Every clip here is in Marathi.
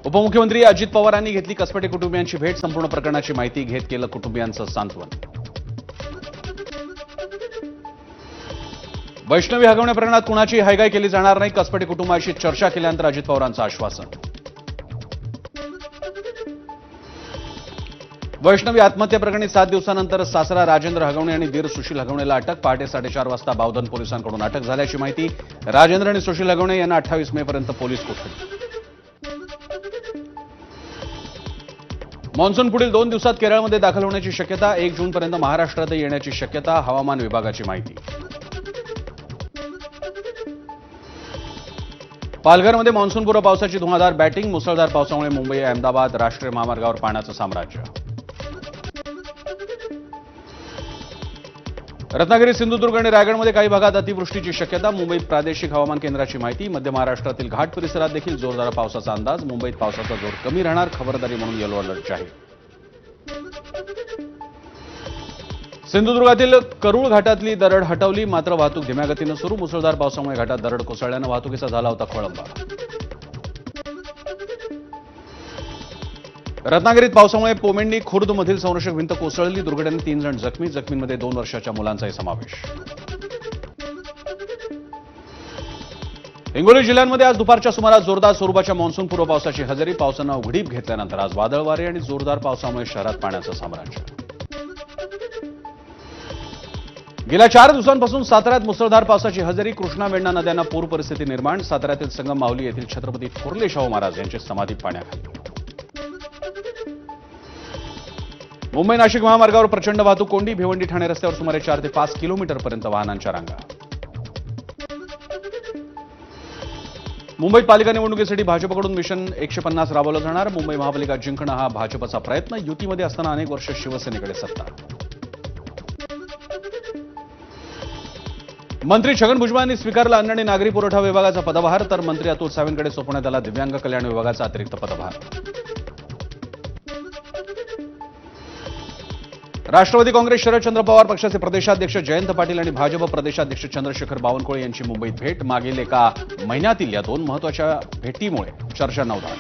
उपमुख्यमंत्री अजित पवारांनी घेतली कसपटे कुटुंबियांची भेट. संपूर्ण प्रकरणाची माहिती घेत केलं कुटुंबियांचं सांत्वन. वैष्णवी हगवणे प्रकरणात कुणाची हायगाय केली जाणार नाही. कसपटे कुटुंबाशी चर्चा केल्यानंतर अजित पवारांचं आश्वासन. वैष्णवी आत्महत्या प्रकरणी 7 दिवसानंतर सासरा राजेंद्र हगवणे आणि दीर सुशील हगवणेला अटक. पहाटे 4:30 वाजता बावधन पोलिसांकडून अटक झाल्याची माहिती. राजेंद्र आणि सुशील हगवणे यांना 28 मे पर्यंत पोलीस कोठडी. मान्सून पुढील 2 दिवसात केरळमध्ये दाखल होण्याची शक्यता. 1 जूनपर्यंत महाराष्ट्रातही येण्याची शक्यता. हवामान विभागाची माहिती. पालघरमध्ये मान्सूनपूर्व पावसाची धुवाधार बॅटिंग. मुसळधार पावसामुळे मुंबई अहमदाबाद राष्ट्रीय महामार्गावर पाण्याचं साम्राज्य. रत्नागिरी, सिंधुदुर्ग आणि रायगडमध्ये काही भागात अतिवृष्टीची शक्यता. मुंबईत प्रादेशिक हवामान केंद्राची माहिती. मध्य महाराष्ट्रातील घाट परिसरात देखील जोरदार पावसाचा अंदाज. मुंबईत पावसाचा जोर कमी राहणार. खबरदारी म्हणून येलो अलर्ट जाहीर. सिंधुदुर्गातील करूळ घाटातली दरड हटवली, मात्र वाहतूक धीम्या गतीनं सुरू. मुसळधार पावसामुळे घाटात दरड कोसळल्यानं वाहतुकीचा झाला होता खोळंबा. रत्नागिरीत पावसामुळे पोमेंडी खुर्दमधील संरक्षक भिंत कोसळली. दुर्घटनेत 3 जण जखमी. जखमींमध्ये 2 वर्षाच्या मुलांचाही समावेश. हिंगोली जिल्ह्यांमध्ये आज दुपारच्या सुमारास जोरदार स्वरूपाच्या मान्सूनपूर्व पावसाची हजेरी. पावसानं उघडीप घेतल्यानंतर आज वादळ वारे आणि जोरदार पावसामुळे शहरात पाण्याचं साम्राज्य. गेल्या 4 दिवसांपासून साताऱ्यात मुसळधार पावसाची हजेरी. कृष्णा वेण्णा नद्यांना पूर परिस्थिती निर्माण. साताऱ्यातील संगम माहुली येथील छत्रपती थोरले शाहू महाराज यांची समाधी पाण्याखाली. मुंबई नाशिक महामार्गावर प्रचंड वाहतूक कोंडी. भिवंडी ठाणे रस्त्यावर सुमारे 4 ते 5 किलोमीटरपर्यंत वाहनांच्या रांगा. मुंबईत पालिका निवडणुकीसाठी भाजपकडून मिशन 150 राबवलं जाणार. मुंबई महापालिका जिंकणं हा भाजपचा प्रयत्न. युतीमध्ये असताना अनेक वर्ष शिवसेनेकडे सत्ता. मंत्री छगन भुजबळ यांनी स्वीकारला अन्न आणि नागरी पुरवठा विभागाचा पदभार. तर मंत्री अतुल सावेंकडे सोपवण्यात आला दिव्यांग कल्याण विभागाचा अतिरिक्त पदभार. राष्ट्रवादी काँग्रेस शरदचंद्र पवार पक्षाचे प्रदेशाध्यक्ष जयंत पाटील आणि भाजप प्रदेशाध्यक्ष चंद्रशेखर बावनकुळे यांची मुंबईत भेट. मागील एका महिन्यातील या 2 महत्वाच्या भेटीमुळे चर्चांना उधाण.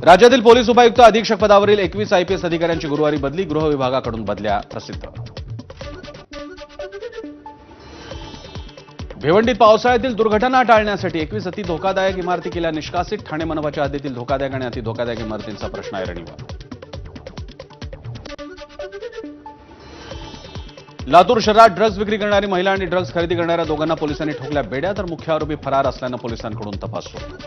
राज्यातील पोलीस उपायुक्त अधीक्षक पदावरील 21 आयपीएस अधिकाऱ्यांची गुरुवारी बदली. गृह विभागाकडून बदल्या प्रसिद्ध. भिवंडीत पावसाळ्यातील दुर्घटना टाळण्यासाठी 21 अति धोकादायक इमारती केल्या निष्कासित. ठाणे मनपाच्या हद्दीतील धोकादायक आणि अति धोकादायक इमारतींचा प्रश्न ऐरणीवर. लातूर शहरात ड्रग्ज विक्री करणारी महिला आणि ड्रग्ज खरेदी करणाऱ्या दोघांना पोलिसांनी ठोकल्या बेड्या. तर मुख्य आरोपी फरार असल्यानं पोलिसांकडून तपास सुरू.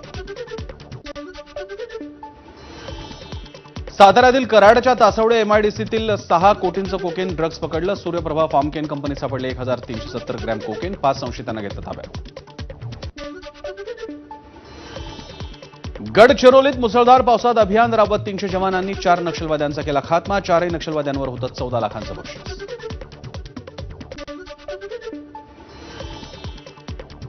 साताऱ्यातील कराडच्या तासवडे एमआयडीसीतील 6 कोटींचं कोकेन ड्रग्ज पकडलं. सूर्यप्रभा फार्मकेन कंपनी सापडले 1370 ग्रॅम कोकेन. 5 संशयितांना घेतलं ताब्यात. गडचिरोलीत मुसळधार पावसात अभियान राबवत 300 जवानांनी 4 नक्षलवाद्यांचा केला खात्मा. 4ही नक्षलवाद्यांवर होतं 14 लाखांचं बक्षीस.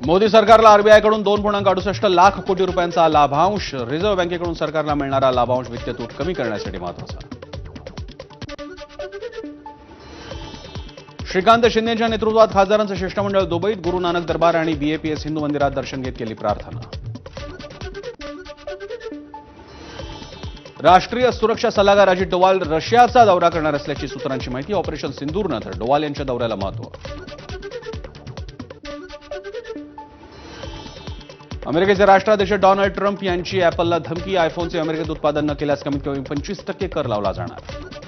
मोदी सरकारला आरबीआयकडून 2.68 लाख कोटी रुपयांचा लाभांश. रिझर्व्ह बँकेकडून सरकारला मिळणारा लाभांश वित्तीय तूट कमी करण्यासाठी महत्वाचा. श्रीकांत शिंदेच्या नेतृत्वात खासदारांचं शिष्टमंडळ दुबईत. गुरु नानक दरबार आणि बीएपीएस हिंदू मंदिरात दर्शन घेत केली प्रार्थना. राष्ट्रीय सुरक्षा सल्लागार अजित डोवाल रशियाचा दौरा करणार असल्याची सूत्रांची माहिती. ऑपरेशन सिंदूरनंतर डोवाल यांच्या दौऱ्याला महत्व. अमेरिकेचे राष्ट्राध्यक्ष डोनाल्ड ट्रम्प यांची अॅपलला धमकी. आयफोनचे अमेरिकेत उत्पादन न केल्यास कमीत कमी 25% कर लावला जाणार.